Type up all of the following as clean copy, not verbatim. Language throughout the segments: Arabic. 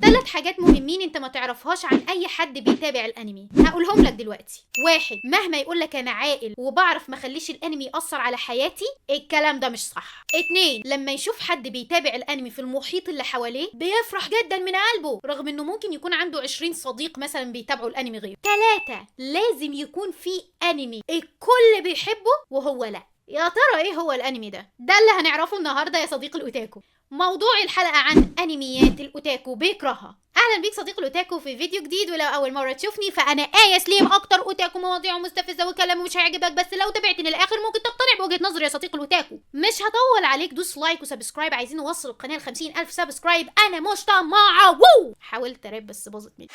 3 حاجات مهمين انت ما تعرفهاش عن اي حد بيتابع الانمي، هقولهم لك دلوقتي. 1، مهما يقول لك انا عاقل وبعرف ما اخليش الانمي ياثر على حياتي، الكلام ده مش صح. 2، لما يشوف حد بيتابع الانمي في المحيط اللي حواليه بيفرح جدا من قلبه، رغم انه ممكن يكون عنده 20 صديق مثلا بيتابعوا الانمي غيره. 3، لازم يكون في انمي الكل بيحبه وهو لا. يا ترى ايه هو الانمي ده اللي هنعرفه النهارده يا صديقي الاوتاكو. موضوع الحلقه عن انميات الاوتاكو بيكرهها. اهلا بيك صديقي الاوتاكو في فيديو جديد، ولو اول مره تشوفني فانا آية سليم، اكتر اوتاكو مواضيعه مستفزه وكلامه مش هيعجبك، بس لو تابعتني للاخر ممكن تقتنع بوجهه نظري يا صديقي الاوتاكو. مش هطول عليك، دوس لايك وسبسكرايب، عايزين نوصل القناه ل 50,000 سبسكرايب، انا مش طماعه. حاولت اراب بس باظت مني.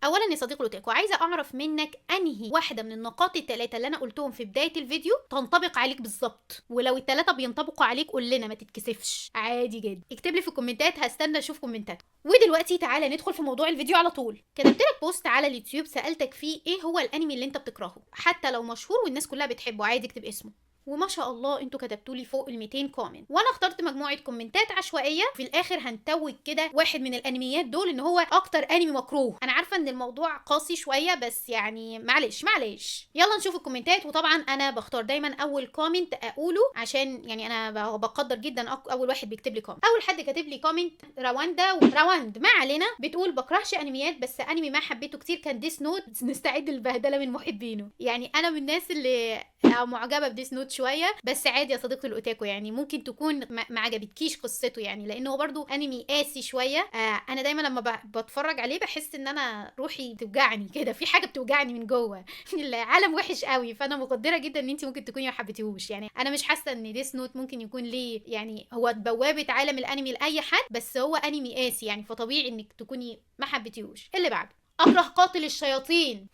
اولا يا صديقي الاوتاكو، عايزه اعرف منك انهي واحده من النقاط ال3 اللي انا قلتهم في بدايه الفيديو تنطبق عليك بالظبط، ولو ال3 بينطبقوا عليك قول لنا، ما تتكسفش، عادي جدا، اكتب لي في الكومنتات، هستنى اشوف كومنتات. ودلوقتي تعالى ندخل في موضوع الفيديو على طول. كتبت لك بوست على اليوتيوب سالتك فيه ايه هو الانمي اللي انت بتكرهه، حتى لو مشهور والناس كلها بتحبه عادي اكتب اسمه، وما شاء الله انتوا كتبتوا لي فوق ال 200 كومنت، وانا اخترت مجموعه كومنتات عشوائيه، في الاخر هنتوج كده واحد من الانميات دول ان هو اكتر انمي مكروه. انا عارفه ان الموضوع قاسي شويه، بس يعني معلش. يلا نشوف الكومنتات. وطبعا انا بختار دايما اول كومنت اقوله، عشان يعني انا بقدر جدا اول واحد بيكتب لي كومنت. اول حد كاتب لي كومنت رواند ما علينا، بتقول بكرهش انميات، بس انمي ما حبيته كتير كان ديس نوت، نستعد للبهدله من محبينه. يعني انا من الناس اللي معجبه بديس نوت شويه، بس عادي يا صديقتي الاوتاكو، يعني ممكن تكون ما عجبتكيش قصته، يعني لانه هو برضو انمي قاسي شويه. انا دايما لما بتفرج عليه بحس ان انا روحي بتوجعني كده، في حاجه بتوجعني من جوه. العالم وحش قوي، فانا مقدره جدا ان انت ممكن تكوني ما حبيتيهوش. يعني انا مش حاسه ان ديس نوت ممكن يكون ليه، يعني هو بوابه عالم الانمي لاي حد، بس هو انمي قاسي يعني، فطبيعي انك تكوني ما حبيتيهوش. اللي بعده، اكره قاتل الشياطين.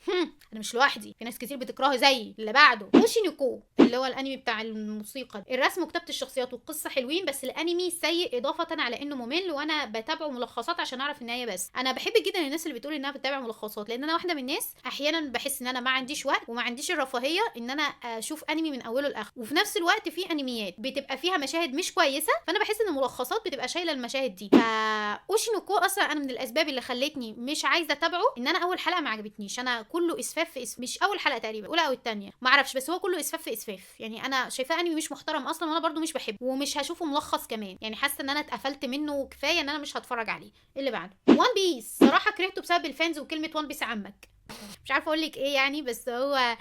انا مش لوحدي، في ناس كتير بتكرهه زيي. اللي بعده، اوشينوكو، اللي هو الانمي بتاع الموسيقى. الرسم وكتابه الشخصيات والقصه حلوين، بس الانمي سيء اضافه على انه ممل، وانا بتابعه ملخصات عشان اعرف النهايه. بس انا بحب جدا الناس اللي بتقول انها بتتابع ملخصات، لان انا واحده من الناس احيانا بحس ان انا ما عنديش وقت وما عنديش الرفاهيه ان انا اشوف انمي من اوله لاخره، وفي نفس الوقت في انميات بتبقى فيها مشاهد مش كويسه، فانا بحس ان الملخصات بتبقى شايله المشاهد دي. اوشينوكو اصلا انا من الاسباب اللي خلتني مش عايزه اتابعه ان انا اول حلقه ما عجبتنيش. انا كله اسفاف في مش اول حلقه تقريبا، الاولى او الثانيه ما اعرفش، بس هو كله اسفاف في اسفاف. يعني انا شايفاه انمي مش محترم اصلا، وانا برضو مش بحبه ومش هشوفه ملخص كمان، يعني حاسه ان انا اتقفلت منه كفايه ان انا مش هتفرج عليه. اللي بعده، وان بيس، صراحه كرهته بسبب الفانز وكلمه وان بيس عمك. مش عارفه اقول لك ايه يعني، بس هو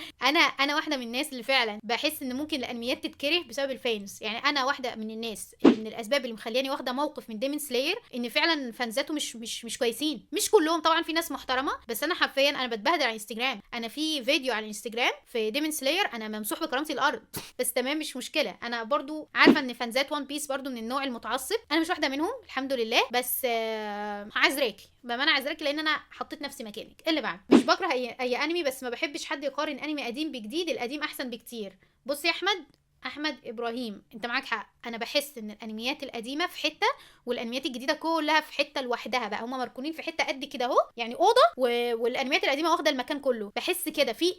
انا واحده من الناس اللي فعلا بحس ان ممكن الانميات تتكره بسبب الفانز. يعني انا واحده من الناس، من الاسباب اللي مخلياني واخده موقف من ديمون سلاير ان فعلا فانزاته مش كويسين. مش كلهم طبعا، في ناس محترمه، بس انا حرفيا انا بتبهدل على انستجرام. انا في فيديو على انستجرام في ديمون سلاير انا ممسوح بكرامتي الارض. بس تمام مش مشكله، انا برضو عارفه ان فانزات وان بيس برضو من النوع المتعصب، انا مش واحده منهم الحمد لله، بس عذراكي بامانه، عذراكي، لان انا حطيت نفسي مكانك. اللي بعد، مش بكره اي انمي، بس ما بحبش حد يقارن انمي قديم بجديد، القديم احسن بكتير. بص يا احمد ابراهيم، انت معاك حق. انا بحس ان الانميات القديمه في حته، والانميات الجديده كلها في حته لوحدها بقى، هما مركونين في حته قد كده اهو، يعني اوضه والانميات القديمه واخده المكان كله. بحس كده في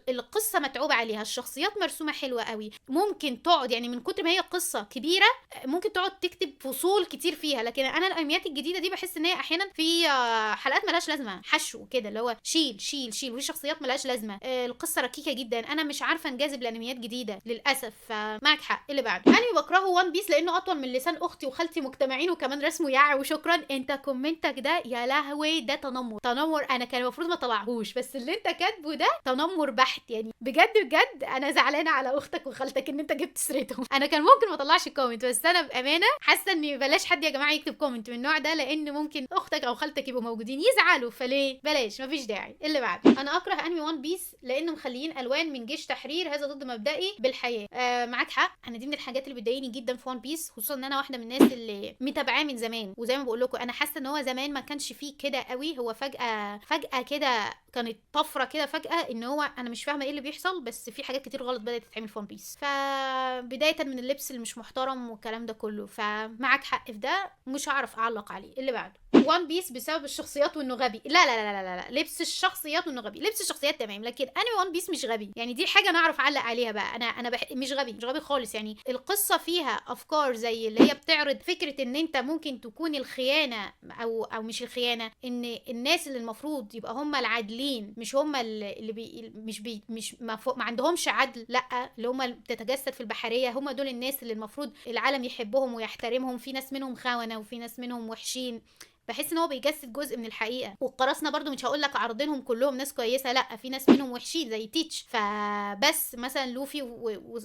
القصه متعوب عليها، الشخصيات مرسومه حلوه قوي، ممكن تقعد يعني من كتر ما هي قصه كبيره ممكن تقعد تكتب فصول كتير فيها. لكن انا الانميات الجديده دي بحس ان هي احيانا في حلقات ملهاش لازمه، حشو كده، اللي هو شيل شيل شيل، وفي شخصيات ملهاش لازمه، القصه ركيكه جدا، انا مش عارفه انجذب لانميات جديده للاسف. فمعك حق. اللي بعده، انمي بكرهه وان بيس لانه اطول من لسان اختي وخالتي مجتمعين، وكمان رسمه يعي. وشكرا، انت كومنتك ده يا لهوي ده تنمر، انا كان المفروض ما طلعهوش، بس اللي انت كاتبه ده تنمر بحت. يعني بجد انا زعلانه على اختك وخالتك ان انت جبت سيرتهم. انا كان ممكن ما اطلعش كومنت، بس انا بامانه حاسه ان بلاش حد يا جماعه يكتب كومنت من النوع ده، لان ممكن اختك او خالتك يبقوا موجودين يزعلوا، فليه بلاش، مفيش داعي. اللي بعده، انا اكره انمي وان بيس لانه مخليين الوان من جيش تحرير، هذا ضد مبدئي بالحياه. معاك حق، انا دي من الحاجات اللي بتضايقني جدا في وان بيس، خصوصا ان انا واحده من الناس اللي متابعاه من زمان، وزي ما بقول لكم انا حاسه ان هو زمان ما كانش فيه كده قوي، هو فجاه كده كانت طفره كده فجاه، ان هو انا مش فاهمه ايه اللي بيحصل، بس في حاجات كتير غلط بدات تتعمل في ون بيس، فبدايه من اللبس اللي مش محترم والكلام ده كله. فمعك حق في ده، مش هعرف اعلق عليه. اللي بعده، وان بيس بسبب الشخصيات وانه غبي. لا لا لا لا لا، لبس الشخصيات وانه غبي، لبس الشخصيات تمام، لكن انمي وان بيس مش غبي. يعني دي حاجه انا اعرف اعلق عليها بقى. انا مش غبي، مش غبي خالص. يعني القصه فيها افكار زي اللي هي بتعرض فكره ان انت ممكن تكون الخيانه او مش الخيانه، ان الناس اللي المفروض يبقى هم العادلين مش هم ما عندهمش عدل، لا، اللي هم بتتجسد في البحريه هم دول الناس اللي المفروض العالم يحبهم ويحترمهم. في ناس منهم خونه وفي ناس منهم وحشين. بحس ان هو بيجسد جزء من الحقيقه. والقراصنه برضو مش هقول لك عارضينهم كلهم ناس كويسه، لا، في ناس منهم وحشين زي تيتش. فبس مثلا لوفي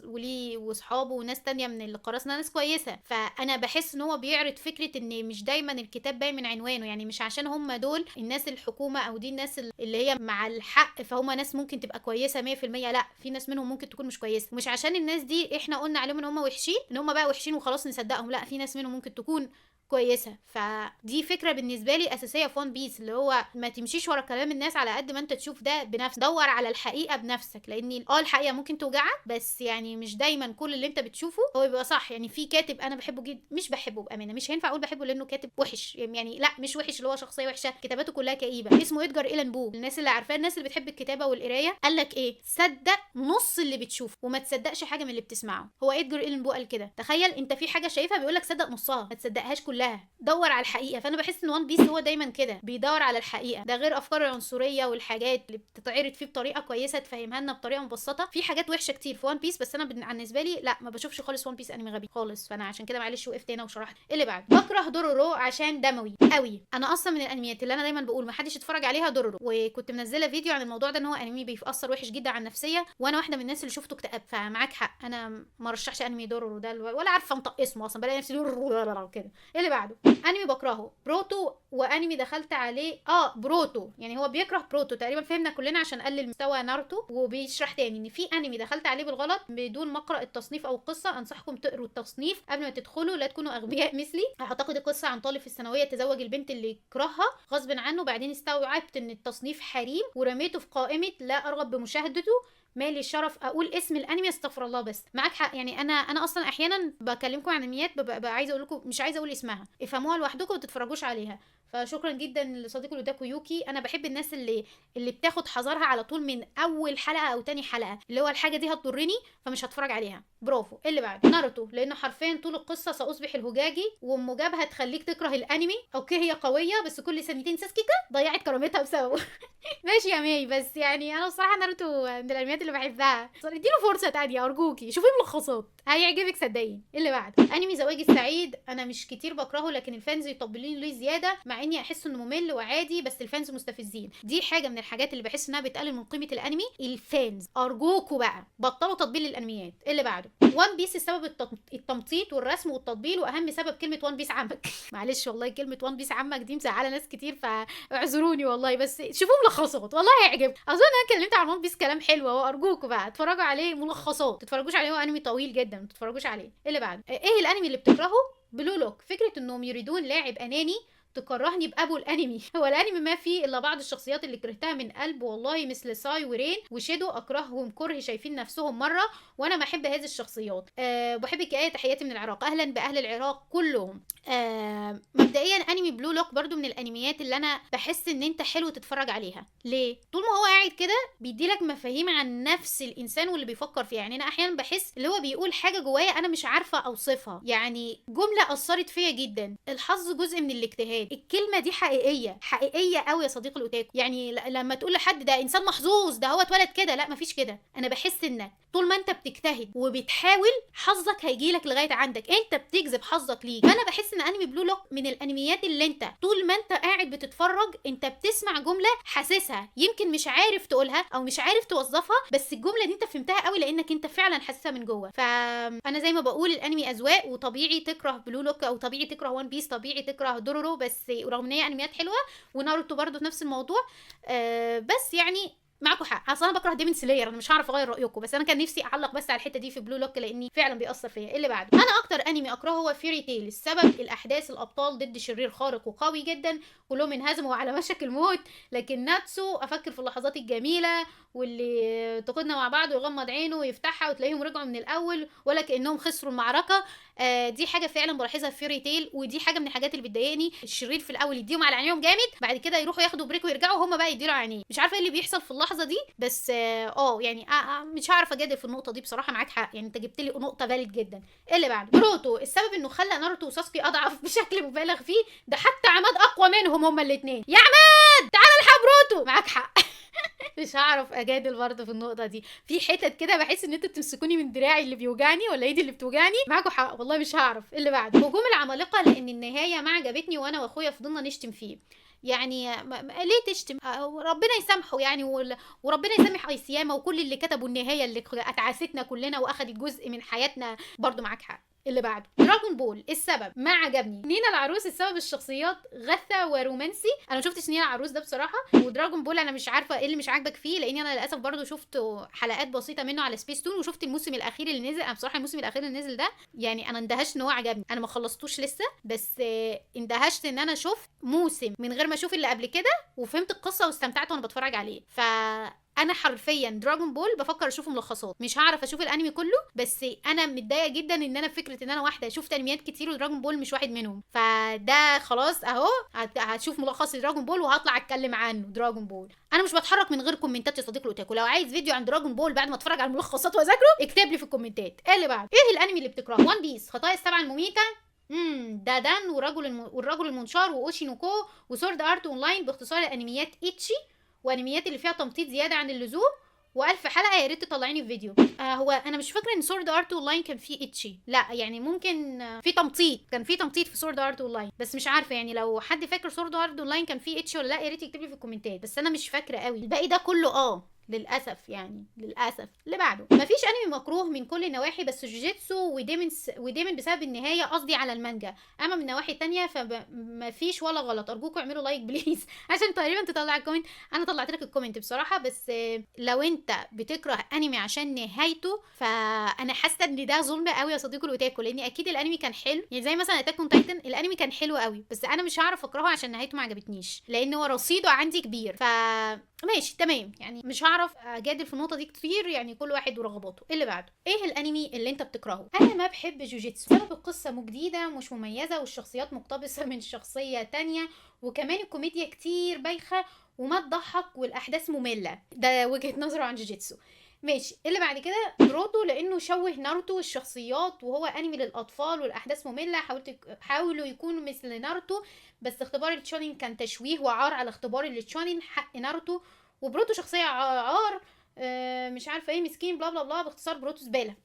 وليه واصحابه وناس تانية من القراصنه ناس كويسه. فانا بحس ان هو بيعرض فكره ان مش دايما الكتاب باين من عنوانه. يعني مش عشان هم دول الناس الحكومه او دي الناس اللي هي مع الحق فهم ناس ممكن تبقى كويسه 100%. لا، في ناس منهم ممكن تكون مش كويسه. مش عشان الناس دي احنا قلنا عليهم ان هم وحشين ان هم بقى وحشين وخلاص نصدقهم. لا، في ناس منهم ممكن تكون كويسه. فدي فكره بالنسبه لي اساسيه في ون بيس، اللي هو ما تمشيش ورا كلام الناس على قد ما انت تشوف ده بنفسك. دور على الحقيقه بنفسك، لان الحقيقه ممكن توجعك، بس يعني مش دايما كل اللي انت بتشوفه هو بيبقى صح. يعني في كاتب انا بحبه جدا، مش بحبه بامانه، مش هينفع اقول بحبه لانه كاتب وحش. يعني لا، مش وحش اللي هو شخصيه وحشه، كتاباته كلها كئيبه. اسمه ادجار إيلان بو. الناس اللي عارفاه، الناس اللي بتحب الكتابه والقرايه، قال لك ايه؟ صدق نص اللي بتشوفه وما تصدقش حاجه من اللي بتسمعه. هو ادجار إيلان بو قال كده. تخيل انت في حاجه شايفها بيقول لك صدق نصها، ما تصدقهاش كلها، دور على الحقيقه. فانا بحس ان وان بيس هو دايما كده بيدور على الحقيقه. ده غير افكار العنصريه والحاجات اللي بتتعرض فيه بطريقه كويسه تفهمها لنا بطريقه مبسطه. في حاجات وحشه كتير في وان بيس، بس انا بالنسبه لي لا، ما بشوفش خالص وان بيس انمي غبي خالص. فانا عشان كده معلش وقفت هنا وشرحت. اللي بعد، بكره دورورو عشان دموي قوي. انا اصلا من الانميات اللي انا دايما بقول ما حدش يتفرج عليها دورورو، وكنت منزله فيديو عن الموضوع ده ان هو انمي بيأثر وحش جدا على النفسيه، وانا واحده من الناس اللي شفته اكتئاب. فمعاك حق، انا ما رشحش انمي دورورو ده ولا عارفه انطق اسمه اصلا، بلاقي نفسي دورورو كده. اللي بعده، انمي بكرهه بروتو، وانمي دخلت عليه بروتو. يعني هو بيكره بروتو تقريبا، فهمنا كلنا عشان قلل مستوى ناروتو. وبيشرح تاني ان في انمي دخلت عليه بالغلط بدون ما اقرا التصنيف او القصه. انصحكم تقروا التصنيف قبل ما تدخلوا، لا تكونوا اغبياء مثلي. اعتقد القصه عن طالب في الثانويه تزوج البنت اللي يكرهها غصب عنه، بعدين استوعبت ان التصنيف حريم ورميته في قائمه لا ارغب بمشاهدته. مالي الشرف اقول اسم الانمي، استغفر الله. بس معاك حق. يعني انا اصلا احيانا بكلمكم عن انميات ببقى عايزه اقول لكم، مش عايزه اقول اسمها، افهموها لوحدكم وتتفرجوش عليها. فشكرا جدا لصديقي الوداكو يوكي. انا بحب الناس اللي بتاخد حذرها على طول من اول حلقه او تاني حلقه، اللي هو الحاجه دي هتضرني فمش هتفرج عليها. برافو. اللي بعد، ناروتو، لانه حرفيا طول القصه ساصبح الهوجاجي، وام جابها تخليك تكره الانمي. اوكي هي قويه، بس كل سنتين ساسكيكا ضيعت كرامتها بسببه. ماشي يا ماي، بس يعني انا بصراحه ناروتو من الانميات اللي بحبها. اديله فرصه تانية ارجوكي، شوفي ملخصات هيعجبك صدقيني. اللي بعد، انمي زواج السعيد. انا مش كتير بكرهه، لكن الفانز يطبلين ليه زياده، مع اني احس انه ممل وعادي، بس الفانز مستفزين. دي حاجه من الحاجات اللي بحس انها بتقلل من قيمه الانمي. الفانز ارجوكوا بقى بطلوا تطبيل للانميات. اللي بعده، وان بيس السبب التمطيط والرسم والتطبيل، واهم سبب كلمه وان بيس عمك. معلش والله، كلمه وان بيس عمك دي مزعله ناس كتير، فاعذروني والله، بس شوفوا ملخصات والله هيعجبك. اظن انا اتكلمت عن ون بيس كلام حلو اهو. ارجوكوا بقى اتفرجوا عليه ملخصات، تتفرجوش عليه، هو انمي طويل جدا، ما تتفرجوش عليه. اللي بعده، ايه الانمي اللي بتكرهه؟ بلو لوك. فكره انهم يريدون لاعب اناني تكرهني بابو الانمي. هو الانمي ما فيه الا بعض الشخصيات اللي كرهتها من قلب والله، مثل ساي ورين وشيدو، اكرههم كره شايفين نفسهم مره، وانا ما احب هذه الشخصيات. بحبك يا ايه، تحياتي من العراق، اهلا باهل العراق كلهم. مبدئيا انمي بلو لوك برضو من الانميات اللي انا بحس ان انت حلو تتفرج عليها. ليه؟ طول ما هو قاعد كده بيديلك مفاهيم عن نفس الانسان واللي بيفكر فيه. يعني انا احيانا بحس اللي هو بيقول حاجه جوايا انا مش عارفه اوصفها. يعني جمله اثرت فيا جدا، الحظ جزء من الاجتهاد. الكلمه دي حقيقيه، حقيقيه قوي يا صديقي الاوتاكو. يعني لما تقول لحد ده انسان محظوظ، ده هو اتولد كده، لا مفيش كده. انا بحس انك طول ما انت بتجتهد وبتحاول حظك هيجيلك لغايه عندك، انت بتجذب حظك ليك. فانا بحس ان انمي بلو لوك من الانميات اللي انت طول ما انت قاعد بتتفرج انت بتسمع جمله حاسسها، يمكن مش عارف تقولها او مش عارف توظفها، بس الجمله دي انت فهمتها قوي لانك انت فعلا حاسسها من جوه. فانا زي ما بقول الانمي اذواق، وطبيعي تكره بلو لوك او طبيعي تكره وان بيس، طبيعي تكره دورورو، بس رغم ان هي انميات حلوه، وناروتو برضو في نفس الموضوع. بس يعني معاكم حق، اصل انا بكره ديمون سلاير، انا مش هعرف اغير رايكم، بس انا كان نفسي اعلق بس على الحته دي في بلو لوك لاني فعلا بيأثر فيا. اللي بعده، انا اكتر انمي اكرهه هو فيري تيل. السبب الاحداث، الابطال ضد شرير خارق وقوي جدا، كلهم انهزموا على مشك الموت، لكن ناتسو افكر في اللحظات الجميله واللي تقودنا مع بعض ويغمض عينه ويفتحها وتلاقيهم رجعوا من الاول ولا كانهم خسروا المعركه. دي حاجه فعلا بلاحظها في فيري تيل، ودي حاجه من الحاجات اللي بتضايقني. الشرير في الاول يديهم على عينيهم جامد، بعد كده يروحوا ياخدوا بريك ويرجعوا هم بقى يديله على عينيه. مش عارفه ايه اللي بيحصل في اللحظه دي، بس يعني مش هعرف اجادل في النقطه دي بصراحه. معاك حق، يعني انت جبت لي نقطه فاليد جدا. ايه اللي بعده؟ ناروتو، السبب انه خلى ناروتو وساسكي اضعف بشكل مبالغ فيه. ده حتى عماد اقوى منهم هما الاثنين. يا عماد تعالى الحق بروتو. معاك حق. مش هعرف اجادل برضه في النقطه دي. في حتت كده بحس ان انتوا بتمسكوني من دراعي اللي بيوجعني ولا ايدي اللي بتوجعني. معاكوا حق والله، مش هعرف. اللي بعده هجوم العمالقه، لان النهايه ما عجبتني وانا واخويا فضلنا نشتم فيه. يعني ليه تشتم؟ ربنا يسامحه يعني، وربنا يسامح ايسياما وكل اللي كتبوا النهايه اللي اتعاستنا كلنا واخدت جزء من حياتنا. برضه معاك حق. اللي بعده دراجون بول، السبب ما عجبني. نينا العروس السبب الشخصيات غثة ورومانسي. انا ما شفتش نينا العروس ده بصراحه. ودراجون بول انا مش عارفه ايه اللي مش عاجبك فيه، لاني انا للاسف برضو شفت حلقات بسيطه منه على سبيس تون، وشفت الموسم الاخير اللي نزل. انا بصراحه الموسم الاخير اللي نزل ده يعني انا اندهشت ان هو عجبني. انا ما خلصتوش لسه، بس اندهشت ان انا شفت موسم من غير ما اشوف اللي قبل كده، وفهمت القصه واستمتعت وانا بتفرج عليه. انا حرفيا دراجون بول بفكر اشوف ملخصات. مش هعرف اشوف الانمي كله، بس انا متضايقه جدا ان انا فكره ان انا واحده شفت انميات كتير ودراجون بول مش واحد منهم. فده خلاص اهو، هشوف ملخص لدراجون بول وهطلع اتكلم عنه. دراجون بول انا مش بتحرك من غير كومنتات يا صديقي الاوتاكو. لو عايز فيديو عن دراجون بول بعد ما اتفرج على الملخصات واذاكره اكتب لي في الكومنتات. ايه اللي بعد؟ ايه الانمي اللي بتكرهه؟ وان بيس، خطايا السبعه المميته، دادان والرجل المنشار واوشينوكو وسورد ارت اونلاين، باختصار الانميات ايتشي وانميات اللي فيها تمطيط زياده عن اللزوم، و1000 حلقه. يا ريت تطلعيني في فيديو. هو انا مش فاكره ان سورد ارت اونلاين كان فيه اتشي، لا يعني ممكن في تمطيط، كان في تمطيط في سورد ارت اونلاين، بس مش عارفه يعني لو حد فاكر سورد ارت اونلاين كان فيه اتشي ولا لا، يا ريت يكتب لي في الكومنتات. بس انا مش فاكره قوي. الباقي ده كله للاسف يعني للاسف. اللي بعده مفيش انمي مكروه من كل النواحي، بس جوجيتسو وديمن بسبب النهايه، قصدي على المانجا. اما من النواحي التانية فمفيش ولا غلط. ارجوكم اعملوا لايك بليز عشان تقريبا تطلع الكومنت. انا طلعت لك الكومنت بصراحه. بس لو انت بتكره انمي عشان نهايته، فانا حاسه ان ده ظلم قوي يا صديقي الاوتاكو، لان اكيد الانمي كان حلو. يعني زي مثلا اتاك اون تايتن، الانمي كان حلو قوي، بس انا مش هعرف اكرهه عشان نهايته ما عجبتنيش، لان هو رصيده عندي كبير. ماشي تمام، يعني مش هعرف اجادل في النقطه دي كتير، يعني كل واحد ورغباته. اللي بعده ايه الانمي اللي انت بتكرهه؟ انا ما بحب جوجيتسو بسبب القصه جديده ومش مميزه، والشخصيات مقتبسه من شخصيه تانية، وكمان الكوميديا كتير بايخه وما تضحك، والاحداث ممله. ده وجهه نظره عن جوجيتسو. ماشي. اللي بعد كده ناروتو، لانه شوه ناروتو والشخصيات، وهو انمي للاطفال والاحداث ممله. حاولوا يكونوا مثل ناروتو، بس اختبار التشونين كان تشويه وعار على اختبار التشونين حق ناروتو. وبروتو شخصيه عار، مش عارفه ايه، مسكين بلا بلا بلا. باختصار بروتو زباله.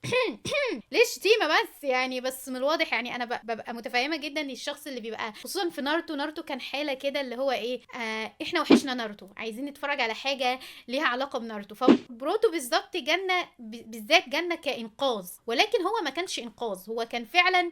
ليش شتيمه بس يعني؟ بس من الواضح يعني انا ببقى متفاهمه جدا ان الشخص اللي بيبقى خصوصا في ناروتو كان حاله كده اللي هو ايه، احنا وحشنا ناروتو، عايزين نتفرج على حاجه ليها علاقه بناروتو. فبروتو بالظبط جنه، بالذات جنه كانقاذ، ولكن هو ما كانش انقاذ، هو كان فعلا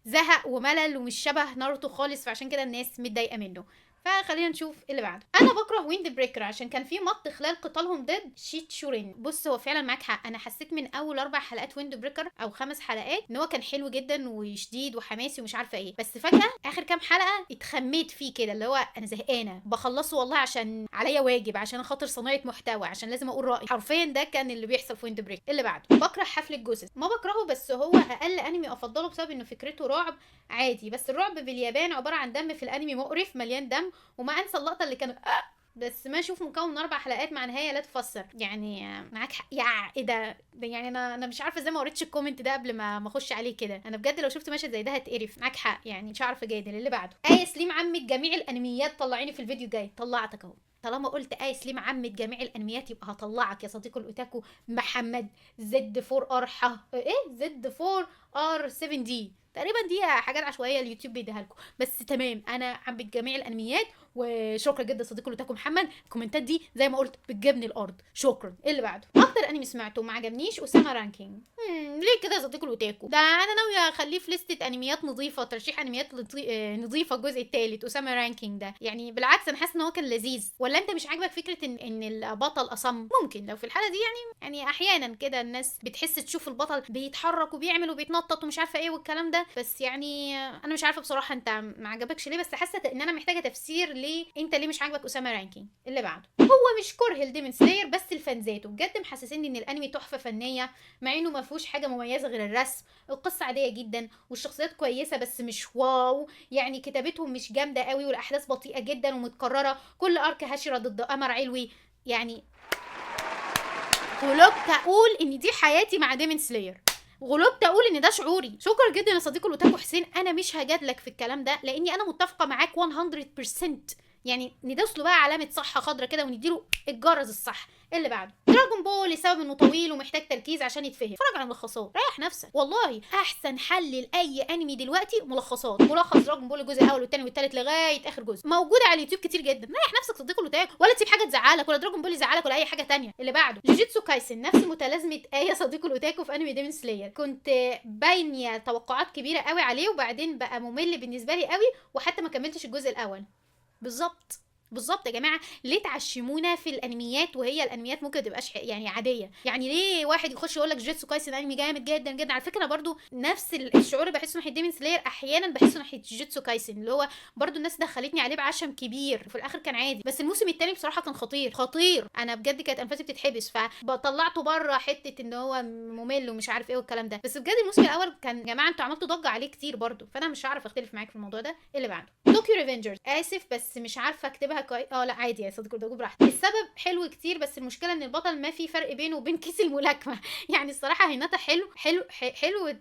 زهق وملل ومش شبه ناروتو خالص، فعشان كده الناس متضايقه منه. فخلينا نشوف اللي بعده. انا بكره ويند بريكر عشان كان في مط خلال قتالهم ضد شيتشورين. بص هو فعلا معاك حق، انا حسيت من اول 4 حلقات ويند بريكر او 5 حلقات ان هو كان حلو جدا وشديد وحماسي ومش عارفه ايه، بس فجاه اخر كام حلقه اتخميت فيه كده، اللي هو انا زهقانه بخلصه والله عشان عليا واجب، عشان خاطر صناعه محتوى، عشان لازم اقول رايي. حرفيا ده كان اللي بيحصل في ويند بريكر. اللي بعده بكره حفل الجثث. ما بكرهه، بس هو اقل انمي افضله بسبب انه فكرته رعب عادي، بس الرعب باليابان عباره عن دم في الانمي مقرف مليان دم. وما انسى اللقطه اللي كانت بس ما اشوف مكون من 4 حلقات مع نهايه لا تفسر. يعني معاك حق يا ايه ده يعني انا مش عارفه ازاي ما قريتش الكومنت ده قبل ما اخش عليه كده. انا بجد لو شفت مشهد زي ده هتقرف. معاك حق يعني مش عارفه اجادل. اللي بعده سليم عمة جميع الانميات، طلعيني في الفيديو الجاي. طلعتك اهو، طالما قلت سليم عمة جميع الانميات يبقى هطلعك يا صديقي الاوتاكو. محمد زد 4 ار زد 4 ار 7 دي تقريبا، دي حاجات عشوائيه اليوتيوب بيديها لكم، بس تمام. انا عم بجميع الانميات، وشكرا جدا صديقي الاوتاكو محمد. الكومنتات دي زي ما قلت بتجيبني الارض. شكرا. اللي بعده اكتر انمي سمعته ما عجبنيش اسامه رانكينج. ليه كده يا صديقي الاوتاكو؟ ده انا ناويه اخليه في لسته انميات نظيفه، ترشيح انميات نظيفه الجزء الثالث. اسامه رانكينج ده يعني بالعكس انا حاسه ان هو كان لذيذ. ولا انت مش عاجبك فكره ان البطل اصم؟ ممكن لو في الحاله دي يعني احيانا كده الناس بتحس تشوف البطل بيتحرك وبيعمل وبيتنطط ومش عارفه ايه والكلام ده، كده، بس يعني انا مش عارفه بصراحه انت ما عجبكش ليه، بس حاسه ان انا محتاجه تفسير ليه انت ليه مش عاجبك اسامه رانكينج. اللي بعده هو مش كره لديمون سلاير، بس الفانزات بجد محسسيني ان الانمي تحفه فنيه، مع انه ما فيهوش حاجه مميزه غير الرسم. القصه عاديه جدا والشخصيات كويسه بس مش واو، يعني كتابتهم مش جامده قوي والاحداث بطيئه جدا ومتكرره، كل ارك هشره ضد قمر علوي. يعني غلبت اقول ان دي حياتي مع ديمون سلاير، غلبت اقول ان ده شعوري. شكرا جدا يا صديقي الاوتاكو حسين، انا مش هجادلك في الكلام ده لاني انا متفقه معاك 100%. يعني ندوس له بقى علامه صح خضرا كده ونديله الجرس الصح. اللي بعده دراجون بول، لسبب انه طويل ومحتاج تركيز عشان يتفهم، اتفرج على ملخصات ريح نفسك. والله احسن حل لاي انمي دلوقتي ملخصات، ملخص دراجون بول الجزء الاول والثاني والثالث لغايه اخر جزء موجود على اليوتيوب كتير جدا. ريح نفسك صديقي الاوتاكو، ولا تسيب حاجه تزعلك، ولا دراجون بول يزعلك، ولا اي حاجه تانية. اللي بعده جوجيتسو كايسن، نفس متلازمه ايه صديقي الاوتاكو في انمي ديمون سلاير. كنت باينه توقعات كبيره قوي عليه وبعدين بقى ممل بالنسبه لي قوي، وحتى ما كملتش الجزء الاول. بالظبط بالظبط يا جماعه، ليه تعشمونا في الانميات وهي الانميات ممكن تبقاش يعني عاديه؟ يعني ليه واحد يخش يقول لك جوجيتسو كايسن انمي جامد جدا جدا؟ على فكره برضو نفس الشعور اللي بحسه ناحيه ديمون سلاير احيانا بحسه ناحيه جوجيتسو كايسن، اللي هو برضو الناس دخلتني عليه بعشم كبير وفي الاخر كان عادي. بس الموسم الثاني بصراحه كان خطير خطير، انا بجد كانت انفاسي بتتحبس، فطلعته بره حته ان هو ممل ومش عارف ايه والكلام ده. بس بجد الموسم الاول كان، يا جماعه انتوا عملتوا ضجه عليه كتير برضو، فانا مش هعرف اختلف معاك في الموضوع ده. اللي بعده طوكيو ريفنجرز، اسف بس مش عارفه اكتبها كويس. لا عادي يا صديقي ده براحتك. السبب حلو كتير، بس المشكله ان البطل ما في فرق بينه وبين كيس الملاكمه. يعني الصراحه هيناتا حلو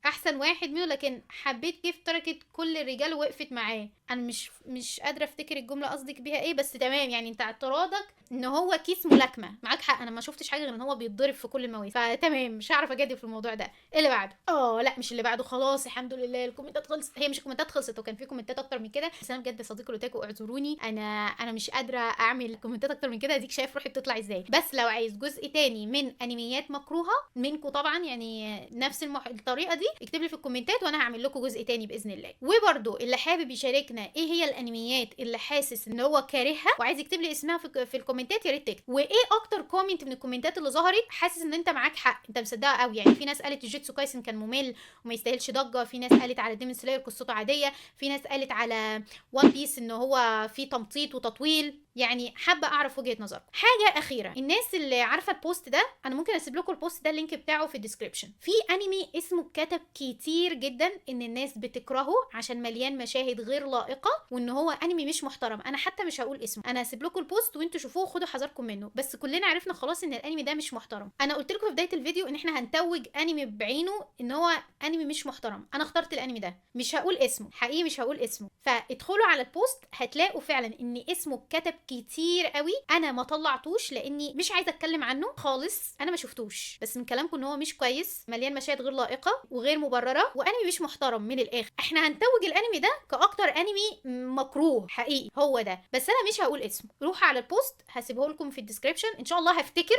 احسن واحد منه، لكن حبيت كيف تركت كل الرجال وقفت معاه. انا مش قادره افتكر الجمله قصدك بيها ايه، بس تمام. يعني انت اعتراضك ان هو كيس ملاكمه، معاك حق، انا ما شفتش حاجه غير ان هو بيتضرب في كل المواسم، فتمام مش هعرف اجادل في الموضوع ده. اللي بعده لا مش اللي بعده، خلاص الحمد لله الكومنتات خلصت. هي مش الكومنتات خلصت، وكان في كومنتات اكتر من كده، بس انا بجد يا صديقي الاوتاكو اعذروني، انا مش قادره اعمل كومنتات اكتر من كده. اديك شايف روحي بتطلع ازاي. بس لو عايز جزء تاني من انميات مكروهه منكم طبعا، يعني نفس الطريقه دي، اكتب لي في الكومنتات وانا هعمل لكم جزء تاني باذن الله. وبرده اللي حابب يشاركنا ايه هي الانميات اللي حاسس ان هو كارهها وعايز يكتب لي اسمها في الكومنتات، يا ريت تكتب. وايه اكتر كومنت من الكومنتات اللي ظهرت حاسس ان انت معاك حق، انت مصدقها قوي. يعني في ناس قالت جوجيتسو كايسن كان ممل وما يستاهلش ضجه، في ناس قالت على ديمون سلاير قصته عاديه، في ناس قالت على وان بيس ان هو فيه تمطيط وتطويل. يعني حابه اعرف وجهه نظركم. حاجه اخيره، الناس اللي عارفه البوست ده انا ممكن اسيب لكم البوست ده اللينك بتاعه في الديسكريبشن. في انمي اسمه اتكتب كتير جدا ان الناس بتكرهه عشان مليان مشاهد غير لائقه وان هو انمي مش محترم. انا حتى مش هقول اسمه، انا هسيب لكم البوست وانتوا شوفوه خدوا حذركم منه. بس كلنا عرفنا خلاص ان الانمي ده مش محترم. انا قلت لكم في بدايه الفيديو ان احنا هنتوج انمي بعينه ان هو انمي مش محترم. انا اخترت الانمي ده، مش هقول اسمه حقيقي، مش هقول اسمه. فادخلوا على البوست هتلاقوا فعلا ان اسمه اتكتب كتير قوي. انا ما طلعتوش لاني مش عايزه اتكلم عنه خالص، انا ما شفتوش، بس من كلامكم ان هو مش كويس، مليان مشاهد غير لائقه وغير مبرره وانمي مش محترم من الاخر. احنا هنتوج الانمي ده كاكتر انمي مكروه حقيقي، هو ده. بس انا مش هقول اسمه. روحوا على البوست هسيبه لكم في الديسكريبشن، ان شاء الله هفتكر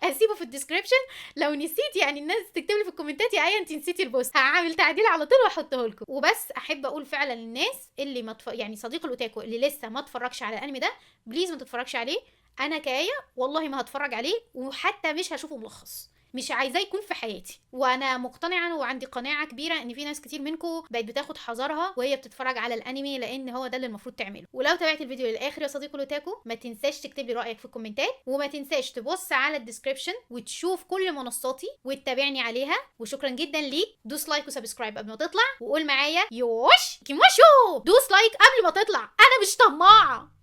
هسيبه في الديسكريبشن. لو نسيت يعني الناس تكتب لي في الكومنتات يا ايه انت نسيتي البوست، هعمل تعديل على طول واحطه لكم. وبس احب اقول فعلا للناس اللي يعني صديق الاوتاكو اللي لسه ما اتفرجش على الانمي ده، بليز ما تتفرجش عليه. انا كايه والله ما هتفرج عليه، وحتى مش هشوفه ملخص، مش عايزاه يكون في حياتي. وانا مقتنعه وعندي قناعه كبيره ان في ناس كتير منكم بقت بتاخد حذرها وهي بتتفرج على الانمي، لان هو ده اللي المفروض تعمله. ولو تابعت الفيديو للاخر يا صديقي الاوتاكو ما تنساش تكتب لي رايك في الكومنتات، وما تنساش تبص على الديسكريبشن وتشوف كل منصاتي وتتابعني عليها. وشكرا جدا ليك. دوس لايك وسبسكرايب قبل ما تطلع، وقول معايا يوش كيموشو. دوس لايك قبل ما تطلع، انا مش طماعه.